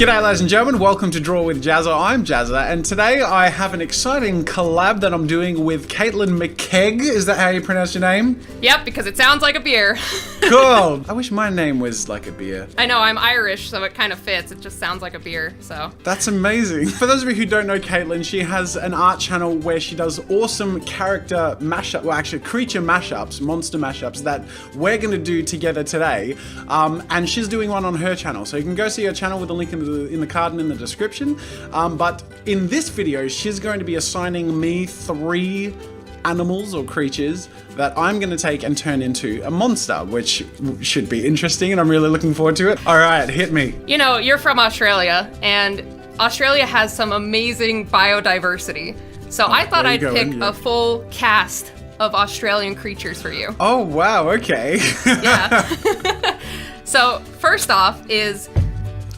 G'day ladies and gentlemen, welcome to Draw with Jazza. I'm Jazza, and today I have an exciting collab that I'm doing with Katelyn McCaigue. Is that how you pronounce your name? Yep, because it sounds like a beer. Cool. I wish my name was like a beer. I know, I'm Irish, so it kind of fits. It just sounds like a beer, so. That's amazing. For those of you who don't know Katelyn, she has an art channel where she does awesome character mashup, well actually creature mashups, monster mashups that we're going to do together today. And she's doing one on her channel, so you can go see her channel with the link in the card and in the description. But in this video, she's going to be assigning me 3 animals or creatures that I'm going to take and turn into a monster, which should be interesting, and I'm really looking forward to it. All right, hit me. You know, you're from Australia, and Australia has some amazing biodiversity. So I thought I'd pick a full cast of Australian creatures for you. Oh, wow, okay. Yeah. So first off is...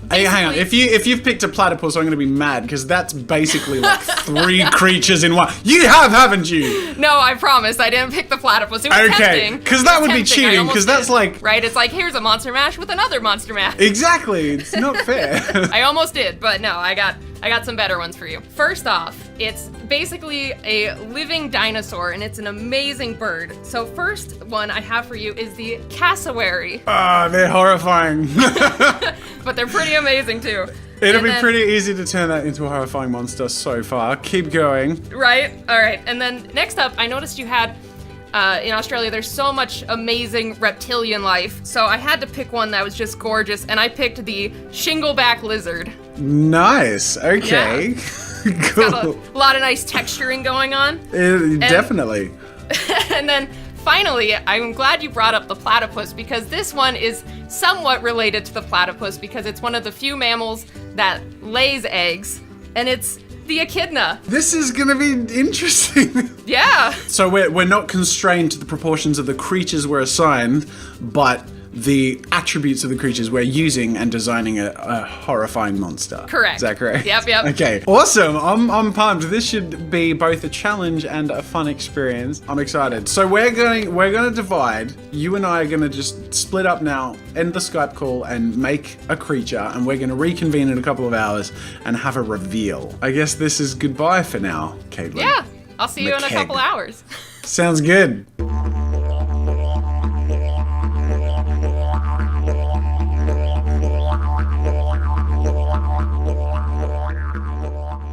Hey, hang on. If you've picked a platypus, I'm going to be mad because that's basically like 3 creatures in one. You have, haven't you? No, I promise. I didn't pick the platypus. It was tempting. Because that would be cheating. Because that's like right. It's like here's a monster mash with another monster mash. Exactly. It's not fair. I almost did, but no. I got some better ones for you. First off, it's basically a living dinosaur, and it's an amazing bird. So first one I have for you is the Cassowary. Ah, they're horrifying. But they're pretty amazing too. It'll be pretty easy to turn that into a horrifying monster so far. Keep going. Right? All right. And then next up, I noticed you had, in Australia, there's so much amazing reptilian life. So I had to pick one that was just gorgeous, and I picked the shingleback lizard. Nice. Okay. Yeah. Cool. It's got a lot of nice texturing going on. Definitely. And then finally, I'm glad you brought up the platypus because this one is somewhat related to the platypus because it's one of the few mammals that lays eggs, and it's the echidna. This is gonna be interesting. Yeah. So we're not constrained to the proportions of the creatures we're assigned, but the attributes of the creatures we're using and designing a horrifying monster. Correct. Is that correct? Yep. Okay. Awesome. I'm pumped. This should be both a challenge and a fun experience. I'm excited. So we're gonna divide. You and I are gonna just split up now, end the Skype call, and make a creature, and we're gonna reconvene in a couple of hours and have a reveal. I guess this is goodbye for now, Katelyn. Yeah. I'll see you in a couple hours. Sounds good.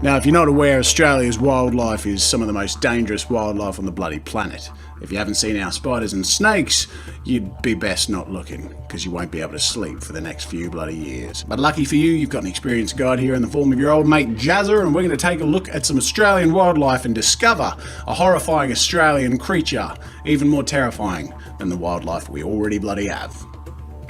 Now, if you're not aware, Australia's wildlife is some of the most dangerous wildlife on the bloody planet. If you haven't seen our spiders and snakes, you'd be best not looking, because you won't be able to sleep for the next few bloody years. But lucky for you, you've got an experienced guide here in the form of your old mate Jazza, and we're going to take a look at some Australian wildlife and discover a horrifying Australian creature, even more terrifying than the wildlife we already bloody have.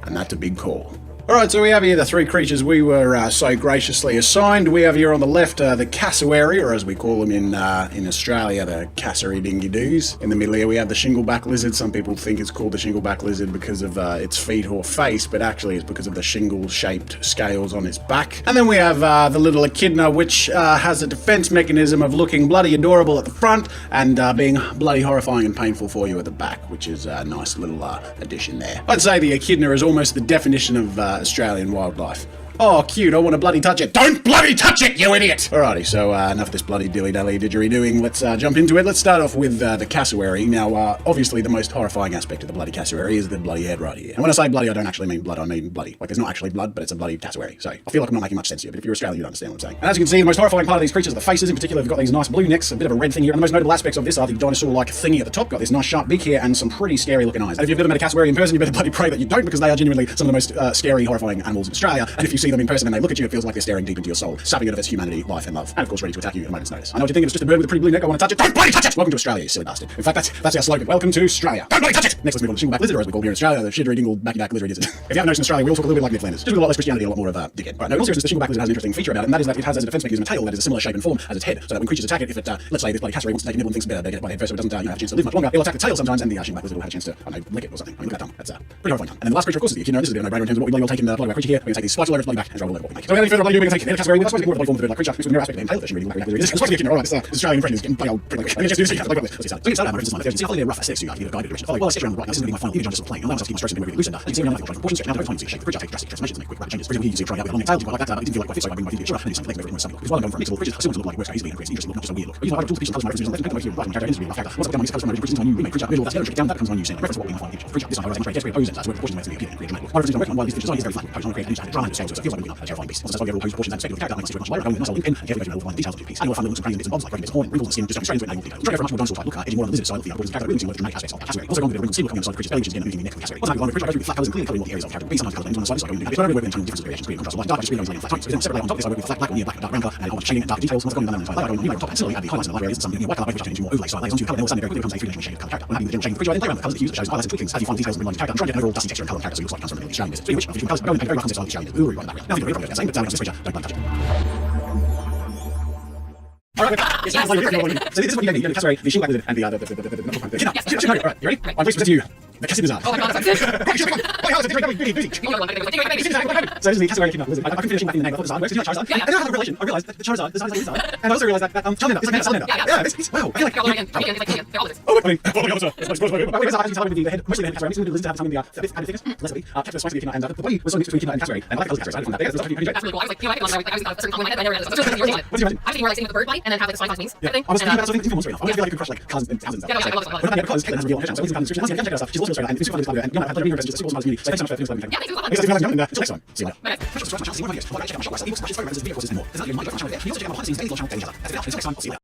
And that's a big call. Alright, so we have here the 3 creatures we were so graciously assigned. We have here on the left the Cassowary, or as we call them in Australia, the Cassowary dingy-doos. In the middle here we have the shingleback lizard. Some people think it's called the shingleback lizard because of its feet or face, but actually it's because of the shingle-shaped scales on its back. And then we have the little echidna, which has a defense mechanism of looking bloody adorable at the front and being bloody horrifying and painful for you at the back, which is a nice little addition there. I'd say the echidna is almost the definition of Australian wildlife. Oh, cute, I want to bloody touch it. Don't bloody touch it, you idiot! Alrighty, so enough of this bloody dilly-dally didgeridooing. Let's jump into it. Let's start off with the Cassowary. Now, obviously the most horrifying aspect of the bloody Cassowary is the bloody head right here. And when I say bloody, I don't actually mean blood, I mean bloody. Like, there's not actually blood, but it's a bloody Cassowary. So, I feel like I'm not making much sense here, but if you're Australian, you understand what I'm saying. And as you can see, the most horrifying part of these creatures are the faces. In particular, they've got these nice blue necks, a bit of a red thing here. And the most notable aspects of this are the dinosaur-like thingy at the top, got this nice sharp beak here, and some pretty scary-looking eyes. And if you've ever met a Cassowary in person, you better bloody pray that you don't, because they are genuinely some of the most scary, horrifying animals in Australia. And if you see them in person and they look at you, it feels like they're staring deep into your soul, sapping it of its humanity, life, and love. And of course, ready to attack you at a moment's notice. I know what you're thinking, it's just a bird with a pretty blue neck, I want to touch it. Don't bloody touch it! Welcome to Australia, you silly bastard. In fact, that's our slogan. Welcome to Australia. Don't bloody touch it! Next, let's move on to the shingleback lizard, or as we call here in Australia, the shiddery dingle backy-back lizard is. If you haven't noticed, in Australia, we all talk a little bit like Nick Flanders, just with a lot less Christianity and a lot more of dickhead. Right, now, in all seriousness, the shingleback lizard has an interesting feature about it, and that is that it has as a defense mechanism a tail that is a similar shape and form as its head, so that when creatures attack it, if it, let's say this bloody Cassowary wants to take a nibble and thinks better, they get it by the head first, so it doesn't have a chance to live much longer, it'll attack the tail sometimes, and the shingleback lizard will have a chance to, I don't know, lick it or something. I mean, look at that tongue. That's pretty horrifying tongue. And then the last creature, of course, is the echidna. This is a bit of a no-brainer in terms of what we're all taking the bloody creature here. We're going to take these spikes all over its bloody back and roll over what we make. So any further bloody moving and taking, Cassowary, that's why it's more of a form of the bird-like creature, mixed with newer aspect of the impale, that she really this is supposed to be alright, this Australian impression is getting bloody old, pretty like, I mean, just do this, like, so you start out my references, my theories, see how they rough aesthetics to give a guided direction. Follow while I stitch around the right, now this is going to be my final image on just a plane, and allow myself to keep my strokes and be really loose, and you can see me on the proportions stretch, now don't find the shape of the bridge, I take drastic transformations and make quick rapid changes. For example, you can see trying out the long tail, like that, it didn't feel like quite fit, so I bring my finger to and then something like very similar. Because while I'm going for a mixable bridges, I still want to look like it works easily and creates an interesting look, not just a weird look. But using my other tools, pieces, colours, my references, and let them make my character industry, my character. Once I've done my colours, my bridges into my new remake bridge, middle, that's the other down, that becomes my new scene. Reference what we might find the bridge. This time I write straight, pose, that's where proportions are meant to be appealing and create dramatic. One of the reasons I'm working on while these bridges design is very flat, pose on create an image drama and scale, so it feels like moving up a terrifying beast. Once I start the overall pose, proportions, and perspective of the character, I make my situation much lighter, going with muscle link in, and carefully over the details of the piece. And you'll find the looks of crazy bits and bobs like breaking bits of horn, wrinkles on the skin, just jumping straight into it and more detail. Try for a much more dinosaur type look, edging more on the lizard style of the outboards of the character, really seeing more dramatic aspects of Cassowary. Also going with a bit of wrinkles, see looking on the side of the bridge's belly, which is again moving me neck with Cassowary. Once I'm going with the bridge, I go through flat colours and clearly colouring what the areas of the character would be. Sometimes colours names on the side, so I go into the but I work with internal differences, variations, clear contrast of light, dark, just really going in flat tones. So then separate on top of this, I work with flat black or near black, dark brown colour, and a shading and dark details. Once I've gone down the entire layer, I go on the top and slowly add the highlights and the light areas and some white colour, which turn into more overlay style layers onto colour, and all standing very quickly becomes a three-dimensional shade of colour character. When adding the general shading of the bridge, I then play around with the colours that use, that shows highlights and tweakings, adding fine details and reminding character, and trying to get an overall dusty texture and colour on character, so he looks like he comes from the Australian business. Speaking of which, I'm colours, I go and paint a very rough style of the Australian business. Ooh, right in the background. Now, if you're really saying, but down on this picture, don't touch it. Alright, yes, so this is what you gave me, the Cassowary, the shield lizard, and the kidnap. Alright, you ready? I'm pleased to present to you the Cassowary. Oh my god, that's so good. So this is the Cassowary kidnap lizard. I couldn't finish back in the name, I thought the design works, it's not Charizard. And then I had a revelation, I realised that the Charizard, the design is like Charizard. And I also realised that Charmander is like a Salamander. Yeah, it's wow. I feel like oh, I mean, follow me on, sir. It's like, as you tell me, the head, mostly the head Cassowary, mostly the lizard have something the thickness, less of it. Capture the spice of the echidna, and the body was so mixed between echidna and Cassowary, and I like the colours of Cassowary. I found that big. That's really cool. I was like, I was thinking about a certain color in my head, I never realized it. What did you imagine? I was thinking more like sitting with the bird bite, and then have like the spine wings. Yeah, I was thinking about something monster enough. I want to feel like you can crush like cars and thousands of them. Yeah, I love it. But not because Katelyn has a real channel, so listen to the description. Once again, check it out. She's also Australian, and it's super fun, and you know, I've done a video just super awesome community. So thanks so much for filming. Yeah, thanks so much. Until next time. See you later. Bye. Check out my channel, see more videos. Check out my shop, video courses, and more. There's not even my channel there. You also check out my behind the scenes, daily channel, daily Jazza. That's it. Until next time, I'll see you later.